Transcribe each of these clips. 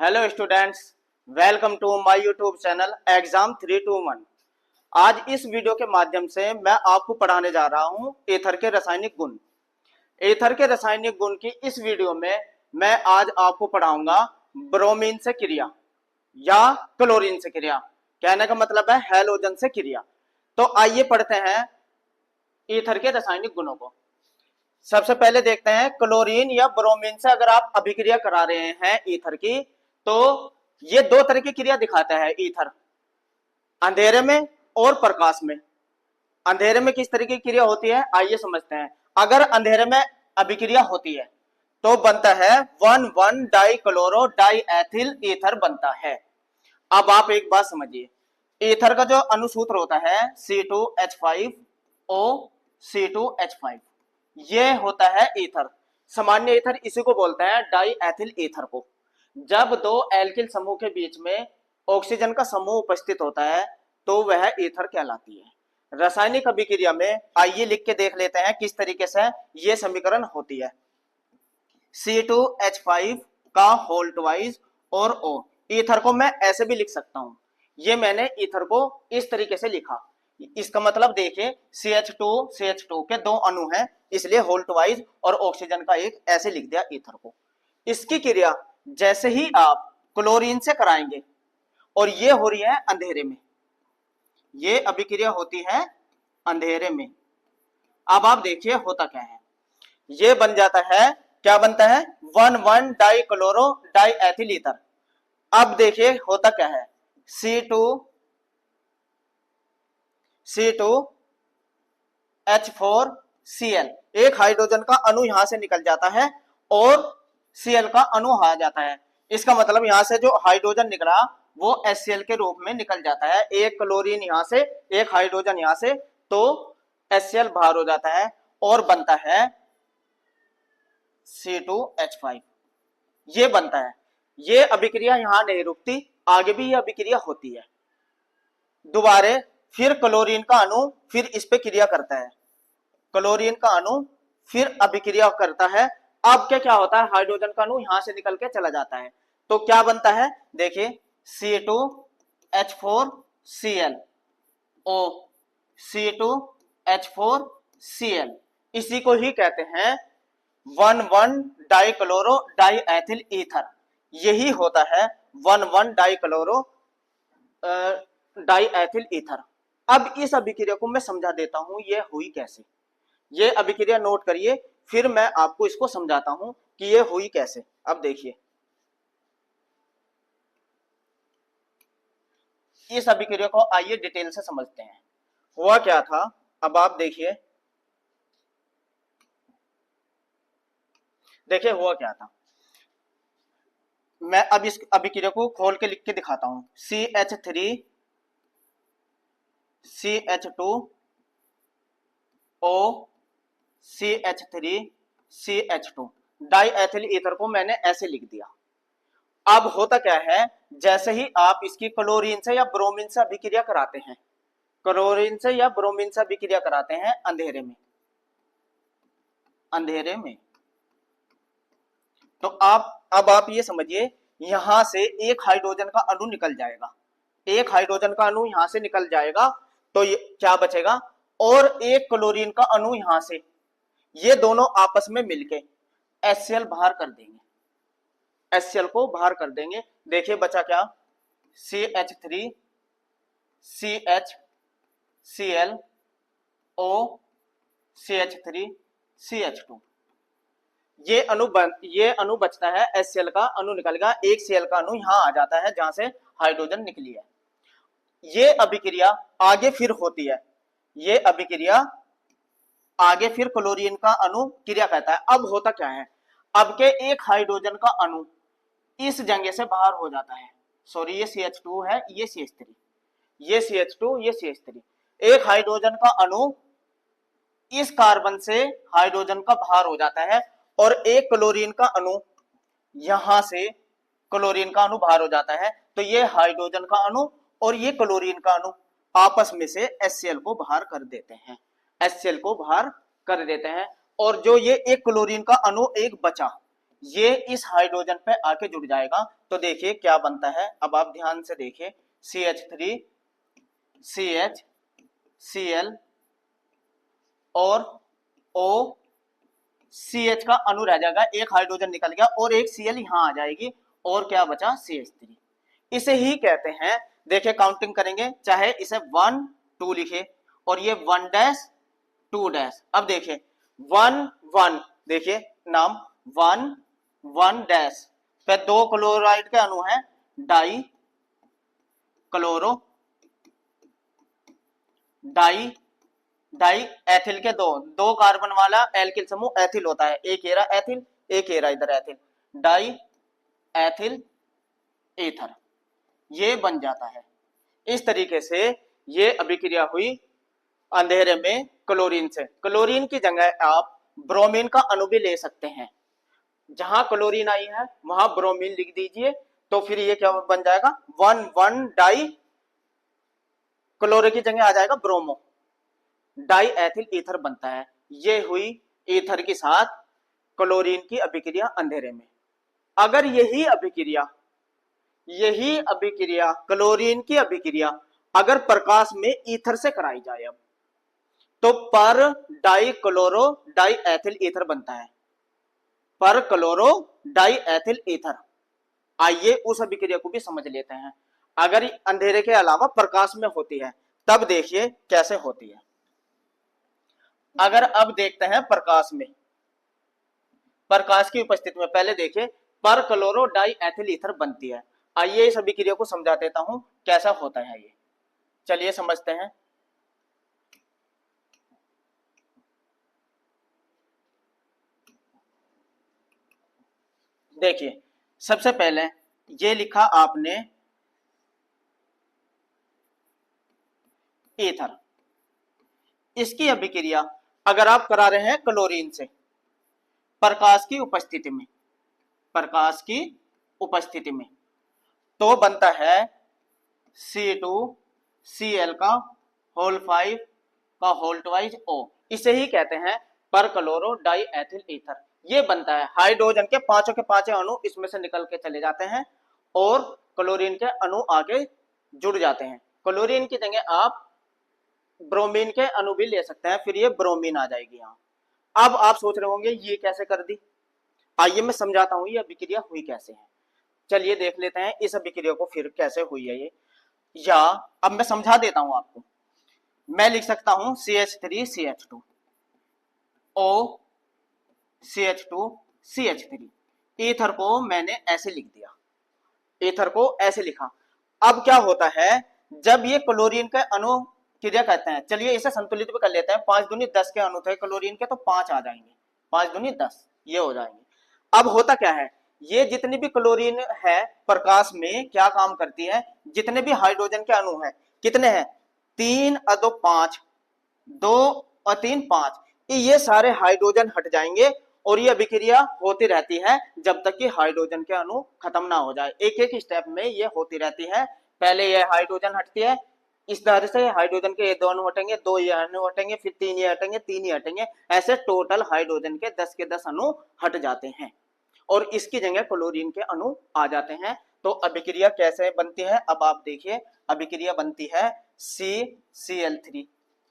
Hello students, welcome to my YouTube channel exam 321। आज इस video के माध्यम से मैं आपको पढ़ाने जा रहा हूं एथर के रासायनिक गुण। एथर के रासायनिक गुण की इस वीडियो में मैं आज आपको पढ़ाऊंगा ब्रोमीन से क्रिया या क्लोरीन से क्रिया। कहने का मतलब है हैलोजन से क्रिया। तो आइए पढ़ते हैं ईथर के रासायनिक गुणों को। सबसे पहले देखते हैं क्लोरीन या ब्रोमीन से अगर आप अभिक्रिया करा रहे हैं ईथर की, तो ये दो तरह की क्रिया दिखाता है ईथर, अंधेरे में और प्रकाश में। अंधेरे में किस तरह की क्रिया होती है आइए समझते हैं। अगर अंधेरे में अभिक्रिया होती है तो बनता है 1,1 डाइक्लोरो डाइएथिल ईथर बनता है। अब आप एक बात समझिए, ईथर का जो अणुसूत्र होता है C2H5O C2H5, ये होता है ईथर। सामान्य ईथर इसी को बोलते हैं डाइएथिल ईथर को। जब दो एल्किल समूह के बीच में ऑक्सीजन का समूह उपस्थित होता है तो वह ईथर कहलाती है। रासायनिक अभिक्रिया में आइए लिख के देख लेते हैं किस तरीके से यह समीकरण होती है। C2H5 का होल ट्वाइस और O। ईथर को मैं ऐसे भी लिख सकता हूं, ये मैंने ईथर को इस तरीके से लिखा। इसका मतलब देखिए CH2 के दो अणु हैं, इसलिए होल ट्वाइस और ऑक्सीजन का एक, ऐसे लिख दिया ईथर को। इसकी क्रिया जैसे ही आप क्लोरीन से कराएंगे, और ये हो रही है अंधेरे में, ये अभिक्रिया होती है अंधेरे में। अब आप देखिए होता क्या है, ये बन जाता है, क्या बनता है 1,1 डाइक्लोरो डाइएथिल ईथर। अब देखिए होता क्या है, C2H4Cl, एक हाइड्रोजन का अणु यहां से निकल जाता है और Cl का अणु आ जाता है। इसका मतलब यहां से जो हाइड्रोजन निकला वो HCl के रूप में निकल जाता है। एक क्लोरीन यहां से, एक हाइड्रोजन यहां से, तो HCl बाहर हो जाता है और बनता है C2H5। ये बनता है। ये अभिक्रिया यहां नहीं रुकती, आगे भी ये अभिक्रिया होती है। दोबारे फिर क्लोरीन का अणु फिर इस पे क्रिया करता है, क्लोरीन का अणु फिर अभिक्रिया करता है। अब क्या क्या होता है, हाइड्रोजन का अणु यहां से निकल के चला जाता है, तो क्या बनता है देखिए C2H4Cl O C2H4Cl। इसी को ही कहते हैं 1,1 डाइक्लोरो डाइएथिल ईथर। यही होता है 1,1 डाइक्लोरो डाइएथिल ईथर। अब इस अभिक्रिया को मैं समझा देता हूं ये हुई कैसे। ये अभिक्रिया नोट करिए, फिर मैं आपको इसको समझाता हूं कि ये हुई कैसे। अब देखिए इस अभिक्रिया को आइए डिटेल से समझते हैं। हुआ क्या था, अब आप देखिए, देखिए हुआ क्या था। मैं अब इस अभिक्रिया को खोल के लिख के दिखाता हूं। CH3 CH2O CH3 CH2 diethyl ether को मैंने ऐसे लिख दिया। अब होता क्या है, जैसे ही आप इसकी क्लोरीन से या ब्रोमीन से अभिक्रिया कराते हैं, क्लोरीन से या ब्रोमीन से अभिक्रिया कराते हैं अंधेरे में, अंधेरे में, तो अब आप ये समझिए, यहां से एक हाइड्रोजन का अणु निकल जाएगा, एक हाइड्रोजन का अणु यहां से निकल जाएगा, तो ये क्या बचेगा, और एक क्लोरीन का अणु यहां से, ये दोनों आपस में मिलके HCl बाहर कर देंगे, HCl को बाहर कर देंगे। देखिए बचा क्या, CH3 CHCl O CH3 CH2। ये अणु बचता है, HCl का अणु निकल गया, एक Cl का अणु यहां आ जाता है जहां से हाइड्रोजन निकली है। ये अभिक्रिया आगे फिर होती है, ये अभिक्रिया आगे फिर क्लोरीन का अणु क्रिया कहता है। अब होता क्या है, अब के एक हाइड्रोजन का अणु इस जगह से बाहर हो जाता है, सॉरी ये CH2 है, ये CH3, ये CH2 ये CH3। एक हाइड्रोजन का अणु इस कार्बन से हाइड्रोजन का बाहर हो जाता है और एक क्लोरीन का अणु यहां से क्लोरीन का अणु बाहर हो जाता है, तो ये हाइड्रोजन का अणु और ये क्लोरीन का अणु आपस में से HCl को बाहर कर देते हैं, HCl को बाहर कर देते हैं। और जो ये एक क्लोरीन का अणु एक बचा, ये इस हाइड्रोजन पे आके जुड़ जाएगा। तो देखिए क्या बनता है, अब आप ध्यान से देखिए, CH3 CH Cl और O CH का अणु रह जाएगा, एक हाइड्रोजन निकल गया और एक Cl यहां आ जाएगी और क्या बचा CH3। इसे ही कहते हैं, देखिए काउंटिंग करेंगे, चाहे इसे 1 2 लिखे और ये 1 डैश 2 डैश। अब देखिए 1 1, देखिए नाम 1 1 डैश पे 2 क्लोराइड के अणु हैं, dichloro di diethyl के दो कार्बन वाला एल्किल समूह एथिल होता है, एक एरा एथिल एक एरा इधर एथिल, डाई एथिल ईथर ये बन जाता है। इस तरीके से ये अभिक्रिया हुई अंधेरे में क्लोरीन से। क्लोरीन की जगह आप ब्रोमीन का अणु भी ले सकते हैं, जहां क्लोरीन आई है वहां ब्रोमीन लिख दीजिए, तो फिर ये क्या बन जाएगा, 1 1 डाई क्लोरो की जगह आ जाएगा ब्रोमो, डाई एथिल ईथर बनता है। ये हुई ईथर के साथ क्लोरीन की अभिक्रिया अंधेरे में। अगर यही अभिक्रिया क्लोरीन की अभिक्रिया अगर प्रकाश में ईथर से कराई जाए, अब तो पर die chloro die ethyl ether बनता है, पर क्लोरो डाई एथिल ईथर। आइए उस अभिक्रिया को भी समझ लेते हैं, अगर अंधेरे के अलावा प्रकाश में होती है तब देखिए कैसे होती है। अगर अब देखते हैं प्रकाश में, प्रकाश की उपस्थिति में पहले देखिए पर क्लोरो डाई एथिल ईथर बनती है। आइए इस अभिक्रिया को समझा देता हूं कैसा होता है ये, चलिए समझते हैं। देखिए सबसे पहले ये लिखा आपने ईथर, इसकी अभिक्रिया अगर आप करा रहे हैं क्लोरीन से प्रकाश की उपस्थिति में, प्रकाश की उपस्थिति में, तो बनता है C2Cl का होल 5 का होल ट्वाइस O। इसे ही कहते हैं पर क्लोरो डाई एथिल ईथर। ये बनता है, हाइड्रोजन के पांचों के पांचों अणु इसमें से निकल के चले जाते हैं और क्लोरीन के अणु आगे जुड़ जाते हैं। क्लोरीन की जगह आप ब्रोमीन के अणु भी ले सकते हैं, फिर ये ब्रोमीन आ जाएगी यहाँ। अब आप सोच रहे होंगे ये कैसे कर दी, आइए मैं समझाता हूं ये अभिक्रिया हुई कैसे है। चलिए देख लेते हैं इस अभिक्रिया को फिर कैसे हुई है ये, या अब मैं समझा देता हूं आपको। मैं लिख सकता हूं CH3 CH2 O CH2 CH3, ether को मैंने ऐसे लिख दिया, ईथर को ऐसे लिखा। अब क्या होता है, जब ये क्लोरीन के अणु क्रिया कहते हैं, चलिए इसे संतुलित भी कर लेते हैं, 5 दूनी 10 के अणु थे क्लोरीन के, तो 5 आ जाएंगे, 5 दूनी 10 ये हो जाएंगे। अब होता क्या है, ये जितनी भी क्लोरीन है प्रकाश में क्या काम करती है, जितने भी हाइड्रोजन के अणु हैं, कितने हैं, 3 और 2 5, 2 और 3 5, ये सारे हाइड्रोजन हट जाएंगे और ये अभिक्रिया होती रहती है जब तक कि हाइड्रोजन के अणु खत्म ना हो जाए। एक एक स्टेप में ये होती रहती है, पहले ये हाइड्रोजन हटती है, इस तरह से हाइड्रोजन के 2 अणु हटेंगे, 2 ये अणु हटेंगे, फिर 3 ये हटेंगे, 3 ये हटेंगे, ऐसे टोटल हाइड्रोजन के 10 के 10 अणु हट जाते हैं और इसकी जगह क्लोरीन के अणु आ जाते हैं। तो अभिक्रिया कैसे बनती है, अब आप देखिए अभिक्रिया बनती है CCl3,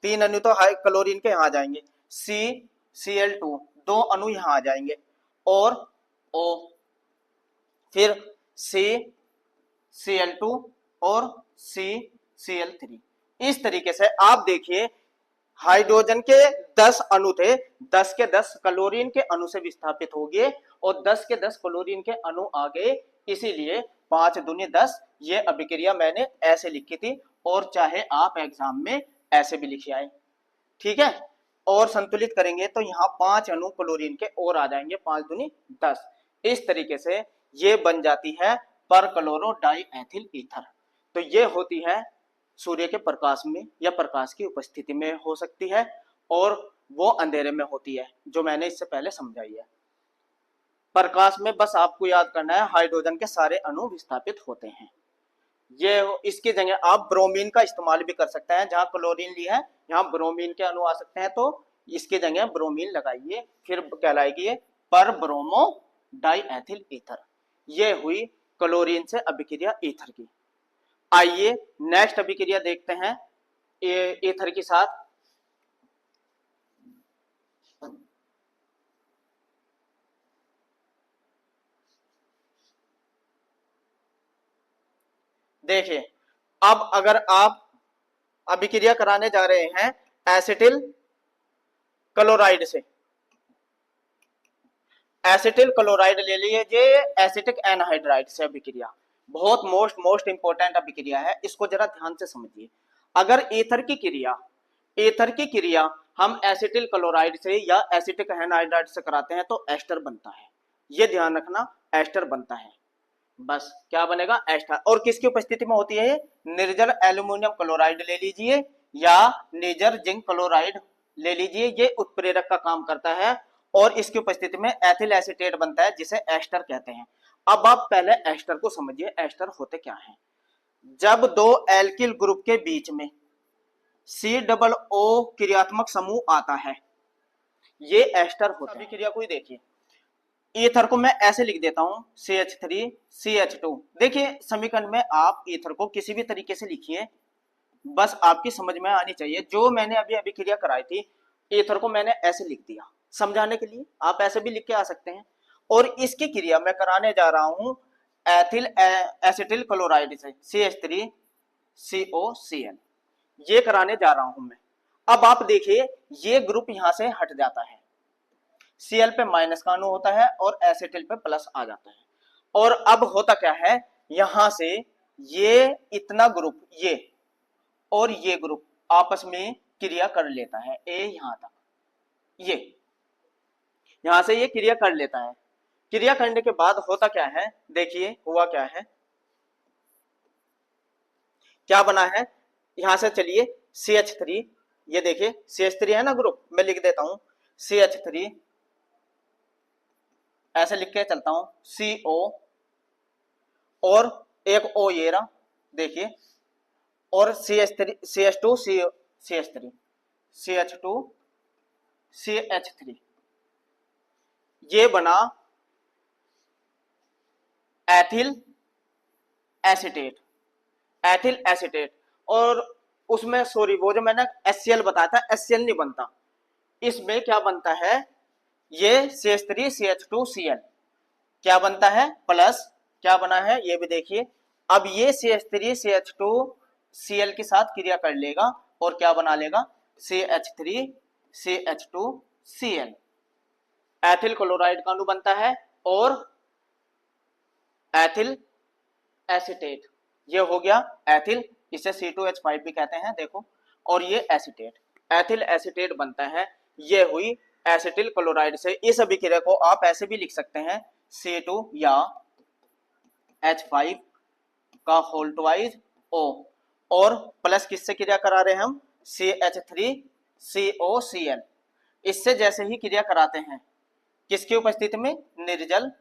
3 अणु तो क्लोरीन के यहाँ आ जाएंगे, CCl2 2 अणु यहाँ आ जाएंगे और O, फिर CCl2 और CCl3। इस तरीके से आप देखिए हाइड्रोजन के 10 अणु थे, 10 के 10 क्लोरीन के अणु से विस्थापित हो गए और 10 के 10 क्लोरीन के अणु आ गए, इसीलिए 5 दूनी 10 ये अभिक्रिया मैंने ऐसे लिखी थी और चाहे आप एग्जाम में ऐसे भी लिखे आए, ठीक है। और संतुलित करेंगे तो यहाँ 5 अणु क्लोरीन के और आ जाएंगे, 5 दूनी 10। इस तरीके से ये बन जाती है पर क्लोरो डाई एथिल ईथर। तो ये होती है सूर्य के प्रकाश में या प्रकाश की उपस्थिति में हो सकती है और वो अंधेरे में होती है, जो मैंने इससे पहले समझाई है। प्रकाश में बस आपको याद करना है हाइड्रोजन के सारे अणु विस्थापित होते हैं। ये इसकी जगह आप ब्रोमीन का इस्तेमाल भी कर सकते हैं, जहां क्लोरीन ली है यहाँ ब्रोमीन के अणु आ सकते हैं, तो इसकी जगह ब्रोमीन लगाइए, फिर कहलाएगी ये पर ब्रोमो डाई एथिल ईथर। ये हुई क्लोरीन से अभिक्रिया ईथर की। आइए नेक्स्ट अभिक्रिया देखते हैं ईथर के साथ। देखिए, अब अगर आप अभिक्रिया कराने जा रहे हैं एसिटिल क्लोराइड से, एसिटिल क्लोराइड ले लीजिए एसिटिक एनहाइड्राइड से अभिक्रिया, बहुत मोस्ट इंपॉर्टेंट अभिक्रिया है, इसको जरा ध्यान से समझिए। अगर ईथर की क्रिया हम एसिटिल क्लोराइड से या एसिटिक एनहाइड्राइड से कराते हैं तो एस्टर बनता है। ये ध्यान रखना, एस्टर बनता है। बस क्या बनेगा, एस्टर। और किसकी उपस्थिति में होती है? निर्जल एल्यूमिनियम क्लोराइड ले लीजिए या निर्जल जिंक क्लोराइड ले लीजिए, ये उत्प्रेरक का काम करता है और इसकी उपस्थिति में एथिल एसीटेट बनता है जिसे एस्टर कहते हैं। अब आप पहले एस्टर को समझिए, एस्टर होते क्या हैं। जब दो एल्किल ग्रुप के बीच में COO क्रियात्मक समूह आता है, ये एस्टर होता है। क्रिया को ही देखिए, ईथर को मैं ऐसे लिख देता हूं CH3CH2। देखिए समीकरण में आप ईथर को किसी भी तरीके से लिखिए, बस आपकी समझ में आनी चाहिए। जो मैंने अभी अभिक्रिया कराई थी, ईथर को मैंने ऐसे लिख दिया समझाने के लिए, आप ऐसे भी लिख के आ सकते हैं। और इसकी क्रिया मैं कराने जा रहा हूं एथिल एसिटिल क्लोराइड से CH3COCl, ये कराने जा रहा हूं मैं। अब आप देखिए ये ग्रुप यहां से हट जाता है, Cl पे माइनस का अणु होता है और एसिटिल पे प्लस आ जाता है। और अब होता क्या है, यहां से ये इतना ग्रुप, ये और ये ग्रुप आपस में क्रिया कर लेता है, ए यहां तक, ये यहां से ये क्रिया कर लेता है। क्रिया करने के बाद होता क्या है, देखिए हुआ क्या है, क्या बना है। यहां से चलिए CH3, ये देखिए CH3 है ना ग्रुप, मैं लिख देता हूं CH3, ऐसे लिख के चलता हूं CO, और एक O ये रहा देखिए, और CH3 CH2 CH3 CH2 CH3, ये बना एथिल एसीटेट, एथिल एसीटेट। और उसमें सॉरी, वो जो मैंने HCl बताया था, HCl नहीं बनता, इसमें क्या बनता है, ये CH3CH2Cl क्या बनता है, प्लस क्या बना है ये भी देखिए। अब ये CH3CH2Cl के साथ क्रिया कर लेगा और क्या बना लेगा, CH3CH2Cl, एथिल क्लोराइड का अणु बनता है और एथिल एसीटेट, ये हो गया एथिल, इसे C2H5 भी कहते हैं देखो, और ये एसीटेट, एथिल एसीटेट बनता है। ये हुई एसिटिल क्लोराइड से। इस अभिक्रिया को आप ऐसे भी लिख सकते हैं C2 या H5 का होल ट्वाइस O, और प्लस किससे क्रिया करा रहे हैं हम, CH3COCl। इससे जैसे ही क्रिया कराते हैं, किसकी उपस्थिति में, निर्जल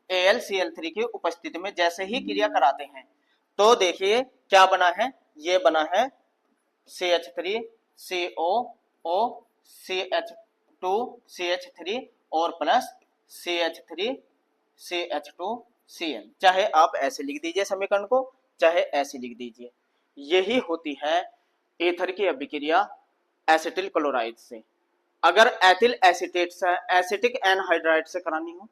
AlCl3 की उपस्थिति में जैसे ही क्रिया कराते हैं, तो देखिए क्या बना है, ये बना है CH3COO CH2CH3 और प्लस CH3CH2Cl। चाहे आप ऐसे लिख दीजिए समीकरण को, चाहे ऐसे लिख दीजिए। यही होती है ईथर की अभिक्रिया एसिटिल क्लोराइड से। अगर एथिल एसीटेट से, एसिटिक एनहाइड्राइड से करानी हो,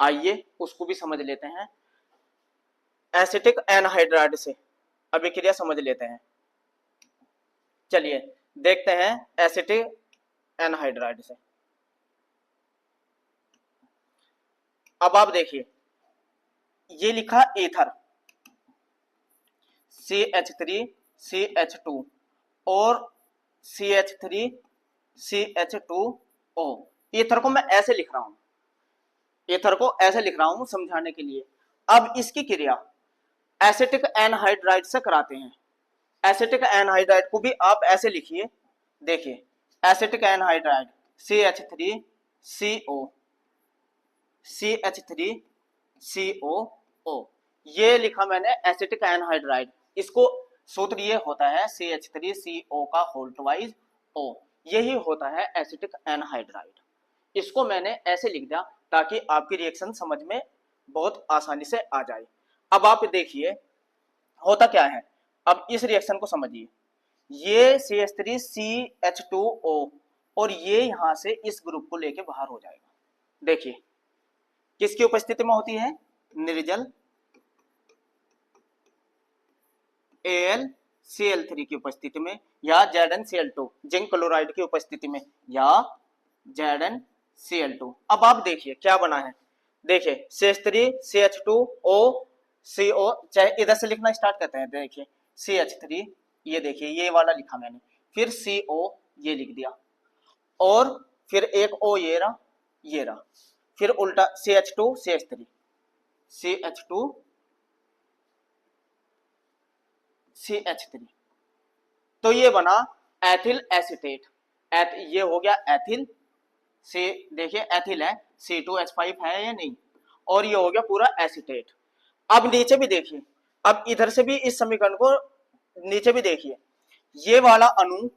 आइए उसको भी समझ लेते हैं। एसिटिक एनहाइड्राइड से अभिक्रिया समझ लेते हैं। चलिए देखते हैं एसिटिक एनहाइड्राइड से। अब आप देखिए ये लिखा ईथर CH3CH2 और CH3CH2O, ईथर को मैं ऐसे लिख रहा हूं, ईथर को ऐसे लिख रहा हूं समझाने के लिए। अब इसकी क्रिया एसिटिक एनहाइड्राइड से कराते हैं। एसिटिक एनहाइड्राइड को भी आप ऐसे लिखिए, देखिए एसिटिक एनहाइड्राइड CH3CO CH3COO, ये लिखा मैंने एसिटिक एनहाइड्राइड। इसको सूत्र ये होता है CH3CO का होल ट्वाइस O, यही होता है एसिटिक एनहाइड्राइड। इसको मैंने ऐसे लिख दिया ताकि आपकी रिएक्शन समझ में बहुत आसानी से आ जाए। अब आप देखिए होता क्या है, अब इस रिएक्शन को समझिए। ये CH3CH2O और ये यहां से इस ग्रुप को लेके बाहर हो जाएगा। देखिए किसकी उपस्थिति में होती है, निर्जल AlCl3 की उपस्थिति में, या ZnCl2 जिंक क्लोराइड की उपस्थिति में, या ZnCl2। अब आप देखिए क्या बना है, देखिए CH3CH2O CO, चाहे इधर से लिखना स्टार्ट करते हैं। देखिए CH3, ये देखिए ये वाला लिखा मैंने, फिर CO ये लिख दिया, और फिर एक O ये रहा, फिर उल्टा CH2 CH3 CH2 CH3, तो ये बना एथिल एसीटेट। ये हो गया एथिल से, देखिए एथिल है, C2H5 है या नहीं, और ये हो गया पूरा एसीटेट। अब नीचे भी देखिए, अब इधर से भी इस समीकरण को नीचे भी देखिए, ये वाला अणु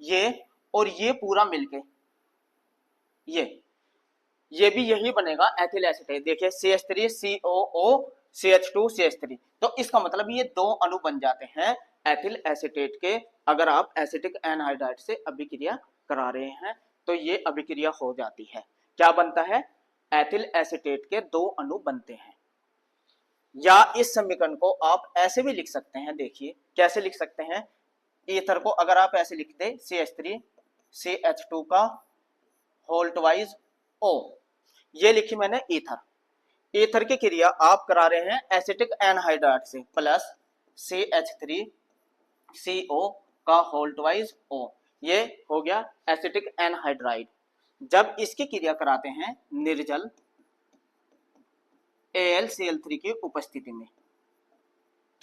ये और ये पूरा मिलके ये भी यही बनेगा एथिल एसीटेट। देखिए CH3COO CH2 CH3, तो इसका मतलब ये दो अणु बन जाते हैं एथिल एसीटेट के। अगर आप एसिटिक एनहाइड्राइड से अभिक्रिया करा रहे हैं तो ये अभिक्रिया हो जाती है, क्या बनता है, एथिल एसीटेट के दो अणु बनते हैं। या इस समीकरण को आप ऐसे भी लिख सकते हैं, देखिए कैसे लिख सकते हैं। ईथर को अगर आप ऐसे लिख दे CH3CH2 का होल ट्वाइस O, ये लिखी मैंने ईथर की क्रिया आप करा रहे हैं एसिटिक एनहाइड्राइड से, प्लस CH3CO का होल ट्वाइस O, ये हो गया एसिटिक एनहाइड्राइड। जब इसकी क्रिया कराते हैं निर्जल AlCl3 की उपस्थिति में,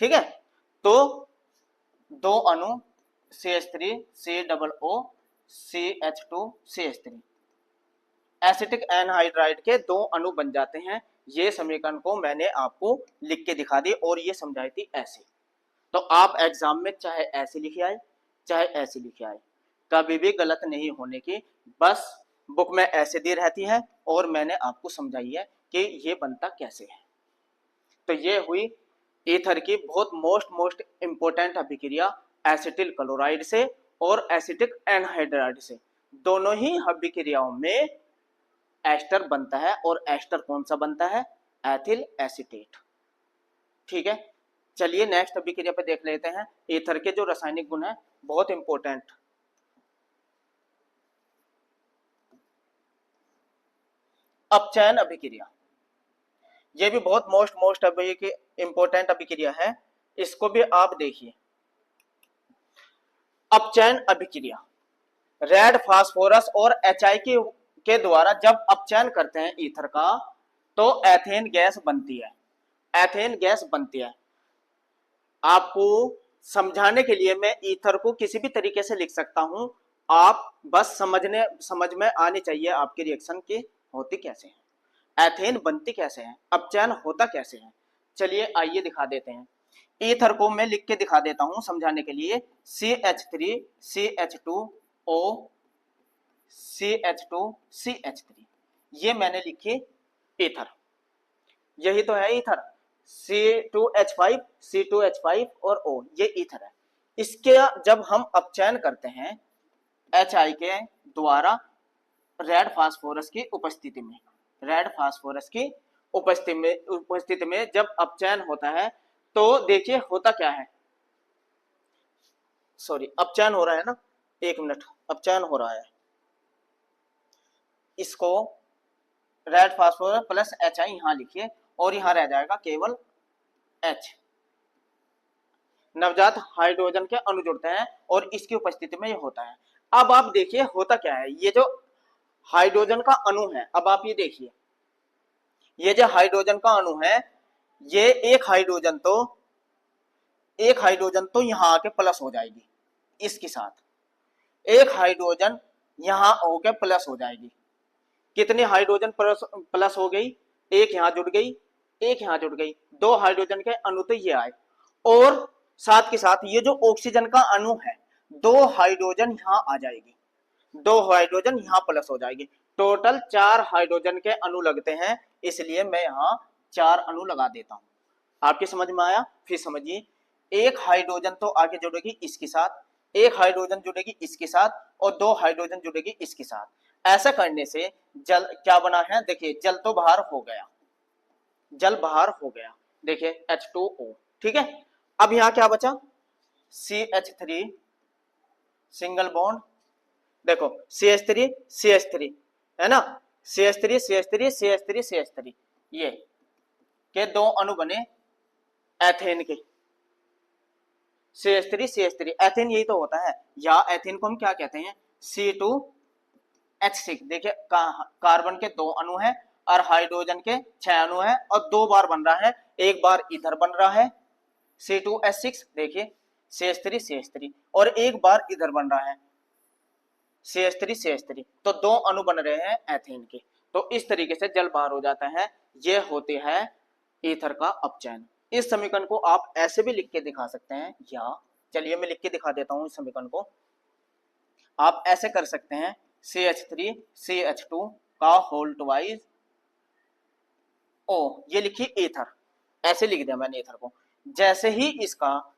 ठीक है, तो दो अणु CH3COO CH2 CH3 acetic anhydride के दो अणु बन जाते हैं। ये समीकरण को मैंने आपको लिख के दिखा दी और ये समझाई थी ऐसे। तो आप एग्जाम में चाहे ऐसे लिखे आए चाहे ऐसे लिखे आए, कभी भी गलत नहीं होने की, बस बुक में ऐसे दी रहती है और मैंने आपको समझाई है कि ये बनता कैसे है। तो ये हुई ईथर की बहुत मोस्ट इंपोर्टेंट अभिक्रिया एसिटिल क्लोराइड से और एसिटिक एनहाइड्राइड से। दोनों ही अभिक्रियाओं में एस्टर बनता है, और एस्टर कौन सा बनता है, एथिल एसीटेट। ठीक है, चलिए नेक्स्ट अभिक्रिया पे देख लेते हैं। ईथर के जो रासायनिक गुण है बहुत इंपॉर्टेंट, अपचयन अभिक्रिया, ये भी बहुत मोस्ट इंपॉर्टेंट अभिक्रिया है, इसको भी आप देखिए। अपचयन अभिक्रिया रेड फास्फोरस और HI के द्वारा जब अपचयन करते हैं ईथर का, तो एथेन गैस बनती है, एथेन गैस बनती है। आपको समझाने के लिए मैं ईथर को किसी भी तरीके से लिख सकता हूं, आप बस समझ में आनी चाहिए आपकी रिएक्शन की होती कैसे है, एथेन बनती कैसे है, अपचयन होता कैसे है। चलिए आइए दिखा देते हैं। ईथर को मैं लिख के दिखा देता हूं समझाने के लिए, CH3CH2O CH2CH3, ये मैंने लिखी ईथर, यही तो है ईथर। C2H5 और O, ये ईथर है। इसके जब हम अपचयन करते हैं HI के द्वारा रेड फास्फोरस की उपस्थिति में, रेड फास्फोरस की उपस्थिति में जब अपचयन होता है, तो देखिए होता क्या है, सॉरी अपचयन हो रहा है ना, एक मिनट, अपचयन हो रहा है, इसको रेड फास्फोरस प्लस HI यहां लिखिए और यहां रह जाएगा केवल H। नवजात हाइड्रोजन के अणु जुड़ते हैं और इसकी उपस्थिति में ये होता है। अब आप देखिए होता क्या है, ये जो हाइड्रोजन का अणु है, अब आप ये देखिए, ये जो हाइड्रोजन का अणु है, ये एक हाइड्रोजन तो यहां आके प्लस हो जाएगी, इसके साथ एक हाइड्रोजन यहां होके प्लस हो जाएगी। कितने हाइड्रोजन प्लस हो गई, एक यहां जुड़ गई, एक यहां जुड़ गई, दो हाइड्रोजन के अणु तो ये आए, और साथ के साथ ये जो ऑक्सीजन का अणु है, दो हाइड्रोजन यहां आ जाएगी, दो हाइड्रोजन यहां प्लस हो जाएगी, टोटल 4 हाइड्रोजन के अणु लगते हैं, इसलिए मैं यहाँ 4 अणु लगा देता हूं। आपकी समझ में आया? फिर समझिए, एक हाइड्रोजन तो आगे जुड़ेगी इसके साथ, एक हाइड्रोजन जुड़ेगी इसके साथ, और 2 हाइड्रोजन जुड़ेगी इसके साथ। ऐसा करने से जल क्या बना है, देखिए जल तो बाहर हो गया, जल बाहर हो गया, देखिए H2O, ठीक है। अब यहां क्या बचा, CH3 सिंगल बॉन्ड, देखो CH3 CH3 है ना, CH3 CH3 CH3 CH3, ये के 2 अणु बने एथेन के, CH3 CH3, एथेन यही तो होता है, या एथेन को हम क्या कहते हैं, C2H6। देखिए कार्बन के 2 अणु हैं और हाइड्रोजन के 6 अणु हैं, और 2 बार बन रहा है, एक बार इधर बन रहा है C2H6, देखिए CH3 CH3, और एक बार इधर बन रहा है CH3 CH3, तो 2 अणु बन रहे हैं एथेन के। तो इस तरीके से जल बाहर हो जाता है, ये होती है ईथर का अपचयन। इस समीकरण को आप ऐसे भी लिख के दिखा सकते हैं, या चलिए मैं लिख के दिखा देता हूं इस समीकरण को। आप ऐसे कर सकते हैं, CH3 CH2 का होल ट्वाइस O, ये लिखिए ईथर, ऐसे लिख दिया मैंने ईथर को। जैसे ही इसका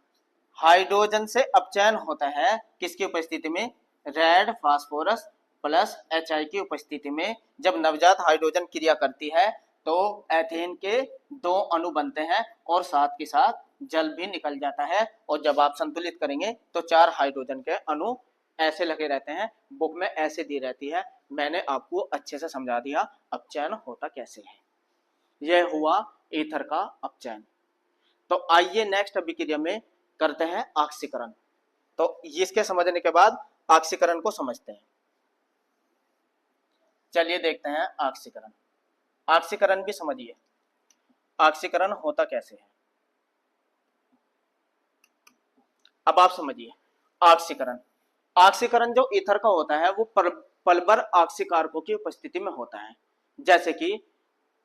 हाइड्रोजन से अपचयन होता है, किसकी उपस्थिति में, रेड फास्फोरस प्लस HI की उपस्थिति में, जब नवजात हाइड्रोजन क्रिया करती है तो एथेन के 2 अणु बनते हैं और साथ के साथ जल भी निकल जाता है, और जब आप संतुलित करेंगे तो 4 हाइड्रोजन के अणु ऐसे लगे रहते हैं, बुक में ऐसे दी रहती है। मैंने आपको अच्छे से समझा दिया अपचयन होता कैसे है। यह हुआ ईथर का अपचयन। तो आइए नेक्स्ट अभिक्रिया में करते हैं ऑक्सीकरण। तो इसके समझने के बाद ऑक्सीकरण को समझते हैं। चलिए देखते हैं ऑक्सीकरण। ऑक्सीकरण भी समझिए, ऑक्सीकरण होता कैसे है। अब आप समझिए ऑक्सीकरण। ऑक्सीकरण जो ईथर का होता है वो पलबर ऑक्सीकारकों की उपस्थिति में होता है, जैसे कि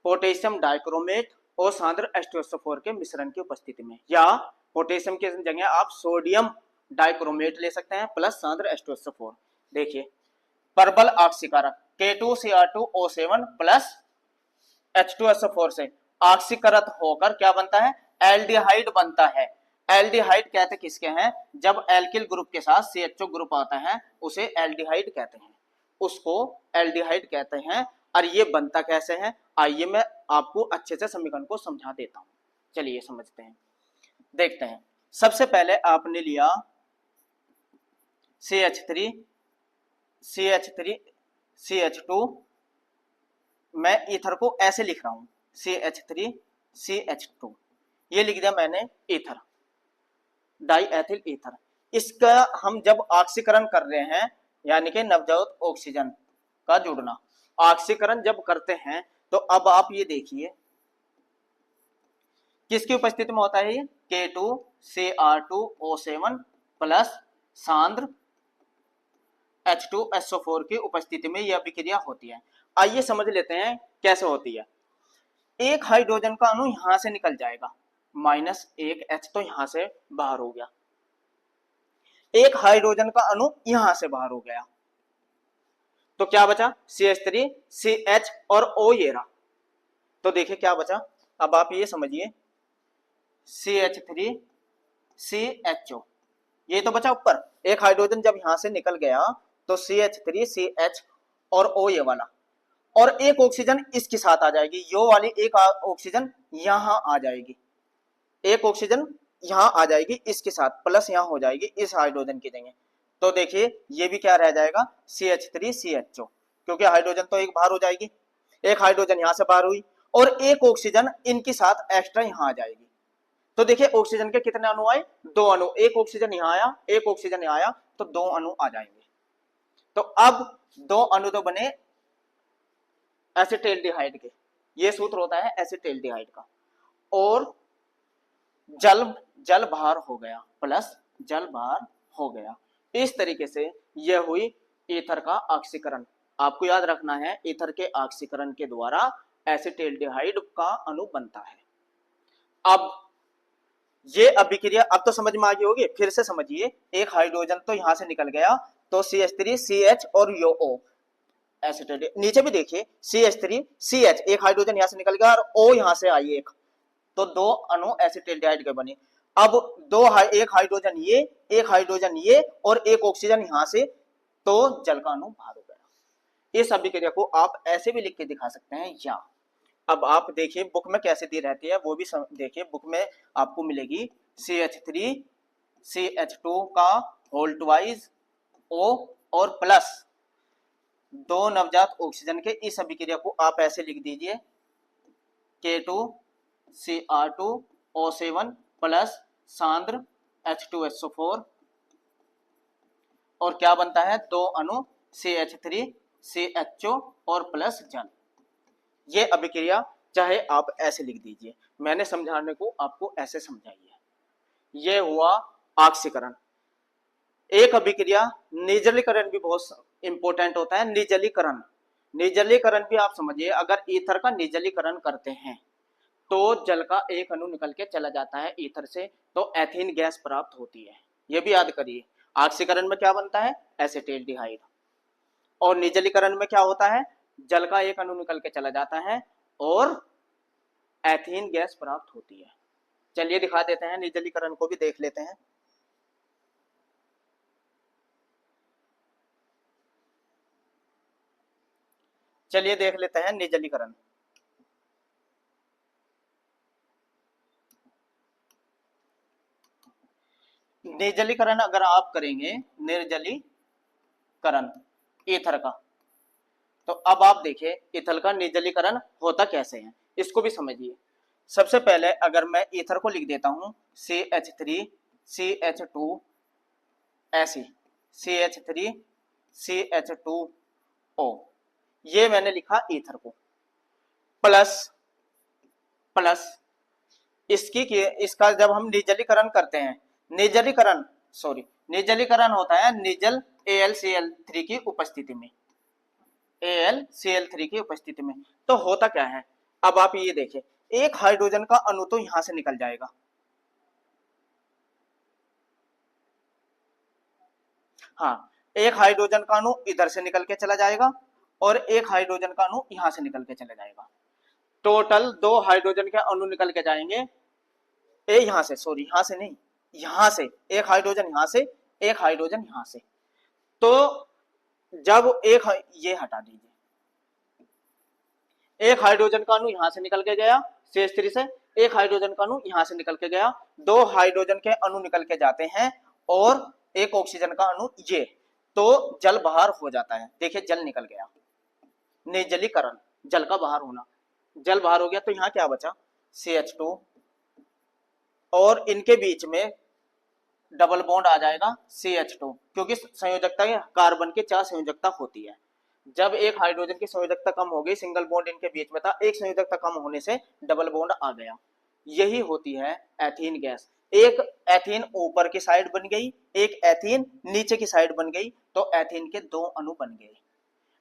पोटेशियम डाइक्रोमेट और सांद्र H2SO4 के मिश्रण की उपस्थिति में, या पोटेशियम की जगह आप सोडियम डाइक्रोमेट ले सकते हैं प्लस सांद्र H2SO4। देखिए परबल ऑक्सीकारक K2Cr2O7 प्लस H2SO4 से ऑक्सीकृत होकर क्या बनता है, एल्डिहाइड बनता है। एल्डिहाइड कहते किसके हैं, जब एल्किल ग्रुप के साथ CHO ग्रुप आता है उसे एल्डिहाइड कहते हैं, उसको एल्डिहाइड कहते हैं। और ये बनता कैसे है, आइए मैं आपको अच्छे से समीकरण को समझा देता हूं। चलिए समझते हैं, देखते हैं। सबसे पहले आपने लिया CH3 CH3 CH2, मैं ईथर को ऐसे लिख रहा हूं CH3 CH2, ये लिख दिया मैंने ईथर, डाईएथिल ईथर। इसका हम जब ऑक्सीकरण कर रहे हैं, यानी कि नवजात ऑक्सीजन का जुड़ना, ऑक्सीकरण जब करते हैं तो अब आप ये देखिए किसकी उपस्थिति में होता है, ये K2Cr2O7 प्लस सांद्र H2SO4 की उपस्थिति में यह अभिक्रिया होती है। आइए समझ लेते हैं कैसे होती है। एक हाइड्रोजन का अणु यहां से निकल जाएगा, -1H तो यहां से बाहर हो गया, एक हाइड्रोजन का अणु यहां से बाहर हो गया, तो क्या बचा, CH3 CH और O ये रहा। तो देखिए क्या बचा, अब आप ये समझिए CH3 CHO, ये तो बचा ऊपर। एक हाइड्रोजन जब यहां से निकल गया तो CH3 CH और O ये वाला, और एक ऑक्सीजन इसके साथ आ जाएगी, यो वाली एक ऑक्सीजन यहां आ जाएगी, एक ऑक्सीजन यहां आ जाएगी इसके साथ, प्लस यहां हो जाएगी इस हाइड्रोजन की जगह। तो देखिए ये भी क्या रह जाएगा, CH3 CHO, क्योंकि हाइड्रोजन तो एक बाहर हो जाएगी, एक हाइड्रोजन यहां से बाहर हुई, और एक ऑक्सीजन इनके साथ एक्स्ट्रा यहां आ जाएगी। तो देखिए ऑक्सीजन के कितने अणु आए, 2 अणु, एक ऑक्सीजन यहां आया, एक ऑक्सीजन यहां आया, तो 2 अणु आ जाएंगे। तो अब 2 अणु तो बने एसिटाल्डिहाइड के, ये सूत्र होता है एसिटाल्डिहाइड का, और जल बाहर हो गया, प्लस जल बाहर हो गया। इस तरीके से यह हुई ईथर का ऑक्सीकरण। आपको याद रखना है ईथर के ऑक्सीकरण के द्वारा एसिटाल्डिहाइड का अणु बनता है। अब ये अभिक्रिया अब तो समझ में आ गई होगी, फिर से समझिए। एक हाइड्रोजन तो यहां से निकल गया, तो CH3 CH और यो O, एसिटिल, नीचे भी देखिए CH3 CH, एक हाइड्रोजन यहाँ से निकल गया और O यहाँ से आई एक, तो दो अणु एसिटिल्डिहाइड के बने। अब एक हाइड्रोजन ये, एक हाइड्रोजन ये और एक ऑक्सीजन यहाँ से, तो जल का अणु बाहर हो गया। इस अभिक्रिया को आप ऐसे भी लिख के दिखा सकते हैं या। अब आप देखिए बुक में कैसे दी रहती है वो भी देखिए, बुक में आपको मिलेगी CH3 CH2 का होल ट्वाइस O और प्लस दो नवजात ऑक्सीजन के। इस अभिक्रिया को आप ऐसे लिख दीजिए K2Cr2O7 प्लस सांद्र H2SO4 और क्या बनता है, दो अणु CH3 CHO और प्लस जल। ये अभिक्रिया चाहे आप ऐसे लिख दीजिए, मैंने समझाने को आपको ऐसे समझाई है। ये हुआ ऑक्सीकरण। एक अभिक्रिया निर्जलीकरण भी बहुत इंपॉर्टेंट होता है। निर्जलीकरण, निर्जलीकरण भी आप समझिए, अगर ईथर का निर्जलीकरण करते हैं तो जल का एक अणु निकल के चला जाता है ईथर से, तो एथीन गैस प्राप्त होती है। ये भी याद करिए, ऑक्सीकरण में क्या बनता है, एसिटिल्डिहाइड, और निर्जलीकरण में क्या होता है, जल का एक अणु निकल के चला जाता है और एथीन गैस प्राप्त होती है। चलिए दिखा देते हैं, निर्जलीकरण को भी देख लेते हैं। चलिए देख लेते हैं निर्जलीकरण। निर्जलीकरण अगर आप करेंगे, निर्जलीकरण ईथर का, तो अब आप देखिए ईथर का निर्जलीकरण होता कैसे है, इसको भी समझिए। सबसे पहले अगर मैं ईथर को लिख देता हूं CH3 CH2 ऐसे, CH3 CH2O, ये मैंने लिखा ईथर को, प्लस प्लस इसका जब हम निर्जलीकरण करते हैं, निर्जलीकरण होता है निर्जल AlCl3 की उपस्थिति में, AlCl3 की उपस्थिति में। तो होता क्या है, अब आप ये देखिए, एक हाइड्रोजन का अणु तो यहां से निकल जाएगा, हाँ, एक हाइड्रोजन का अणु इधर से निकल के चला जाएगा और एक हाइड्रोजन का अणु यहां से निकल के चला जाएगा। टोटल दो हाइड्रोजन के अणु निकल के जाएंगे, यहां से, सॉरी यहां से नहीं, यहां से एक हाइड्रोजन, यहां से एक हाइड्रोजन, यहां से। तो जब ये हटा दीजिए, एक हाइड्रोजन का अणु यहां से निकल के गया CH3 से, एक हाइड्रोजन का अणु यहां से निकल के गया, दो हाइड्रोजन के अणु निकल के जाते हैं और एक ऑक्सीजन का अणु, ये, तो जल बाहर हो जाता है। देखिए जल निकल गया, निर्जलीकरण, जल का बाहर होना, जल बाहर हो गया, तो यहां क्या बचा, CH2 और इनके बीच में डबल बॉन्ड आ जाएगा CH2, क्योंकि संयोजकता कार्बन की 4 संयोजकता होती है। जब एक हाइड्रोजन की संयोजकता कम हो गई, सिंगल बॉन्ड इनके बीच में था, एक संयोजकता कम होने से डबल बॉन्ड आ गया, यही होती है एथीन गैस। एक एथीन ऊपर की साइड बन गई, एक एथीन नीचे की साइड बन गई, तो एथीन के दो अणु बन गए।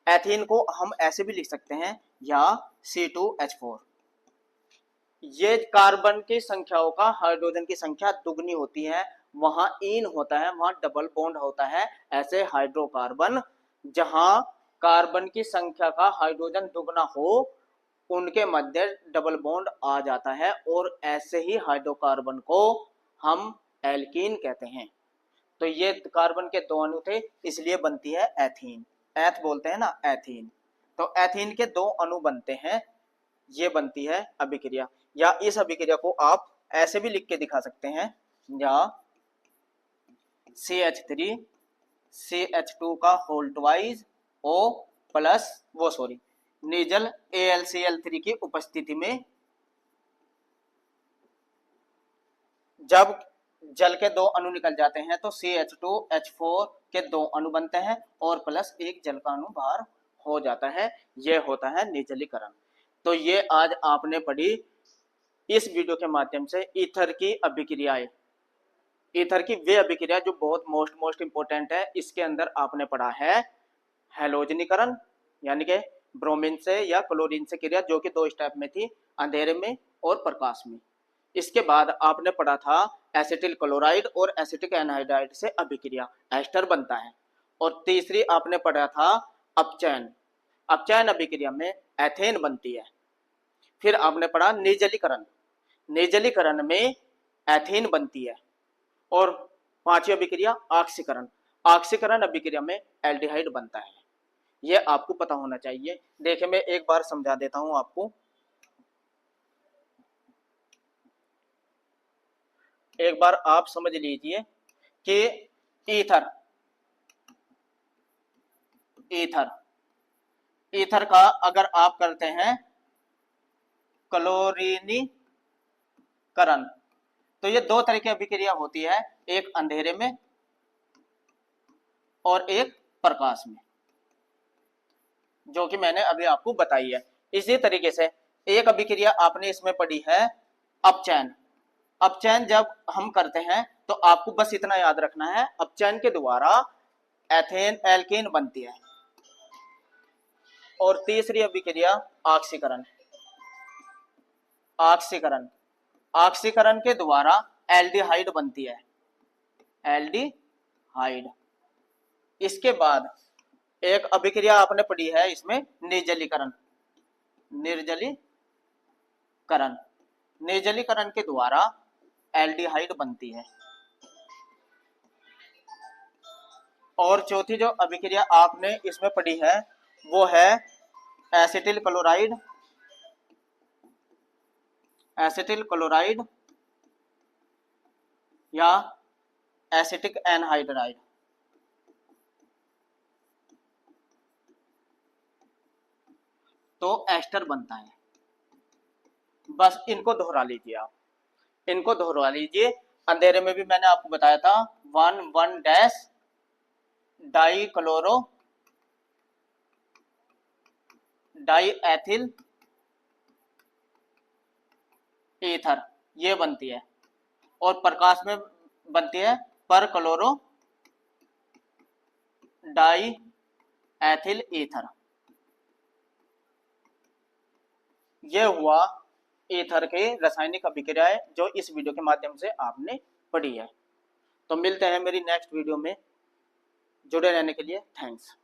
एथीन को हम ऐसे भी लिख सकते हैं, या C2H4। ये कार्बन की संख्याओं का हाइड्रोजन की संख्या दुगनी होती है, वहां इन होता है, वहां डबल बॉन्ड होता है। ऐसे हाइड्रोकार्बन जहां कार्बन की संख्या का हाइड्रोजन दुगना हो, उनके मध्य डबल बॉन्ड आ जाता है, और ऐसे ही हाइड्रोकार्बन को हम एल्कीन कहते हैं। तो ये कार्बन के दो अणु थे, इसलिए बनती है एथीन, एथ बोलते हैं ना, एथीन। तो एथीन के दो अणु बनते हैं, ये बनती है अभिक्रिया। या इस अभिक्रिया को आप ऐसे भी लिख के दिखा सकते हैं, या CH3 CH2 का होल ट्वाइस O प्लस निर्जल AlCl3 की उपस्थिति में जब जल के दो अणु निकल जाते हैं तो CH2H4 के दो अणु बनते हैं और प्लस एक जल का अणु बाहर हो जाता है। यह होता है निर्जलीकरण। तो ये आज आपने पढ़ी इस वीडियो के माध्यम से ईथर की अभिक्रियाएं, ईथर की वे अभिक्रिया जो बहुत मोस्ट इंपोर्टेंट है। इसके अंदर आपने पढ़ा है हैलोजनीकरण, यानी कि ब्रोमीन से या क्लोरीन से क्रिया, जो कि दो स्टेप में थी, अंधेरे में और प्रकाश में। इसके बाद आपने पढ़ा था एसिटिल क्लोराइड और एसिटिक एनहाइड्राइड से अभिक्रिया, एस्टर बनता है। और तीसरी आपने पढ़ा था अपचयन, अपचयन अभिक्रिया में एथेन बनती है। फिर आपने पढ़ा निर्जलीकरण, निर्जलीकरण में एथेन बनती है। और पांचवी अभिक्रिया ऑक्सीकरण, ऑक्सीकरण अभिक्रिया में एल्डिहाइड बनता है। यह आपको पता होना चाहिए। देखिए मैं एक बार समझा देता हूं आपको। एक बार आप समझ लीजिए कि ईथर, ईथर, ईथर का अगर आप करते हैं क्लोरीनीकरण, तो ये दो तरह की अभिक्रिया होती है, एक अंधेरे में और एक प्रकाश में, जो कि मैंने अभी आपको बताई है। इसी तरीके से एक अभिक्रिया आपने इसमें पढ़ी है अपचयन। अपचयन जब हम करते हैं तो आपको बस इतना याद रखना है, अपचयन के द्वारा एथेन एल्कीन बनती है। और तीसरी अभिक्रिया ऑक्सीकरण, ऑक्सीकरण, ऑक्सीकरण के द्वारा एल्डिहाइड बनती है, एल्डिहाइड। इसके बाद एक अभिक्रिया आपने पढ़ी है इसमें निर्जलीकरण, निर्जलीकरण, निर्जलीकरण के द्वारा एल्डिहाइड बनती है। और चौथी जो अभिक्रिया आपने इसमें पढ़ी है वो है एसिटिल क्लोराइड, एसिटिल क्लोराइड या एसिटिक एनहाइड्राइड। तो एस्टर बनता है। बस इनको दोहरा लीजिए आप, इनको दोहरा लीजिए। अंधेरे में भी मैंने आपको बताया था 1,1 die chloro die ethyl ether, ये बनती है। और प्रकाश में बनती है पर क्लोरो डाई एथिल ईथर। यह हुआ ईथर के रासायनिक अभिक्रियाएं जो इस वीडियो के माध्यम से आपने पढ़ी है। तो मिलते हैं मेरी नेक्स्ट वीडियो में। जुड़े रहने के लिए थैंक्स।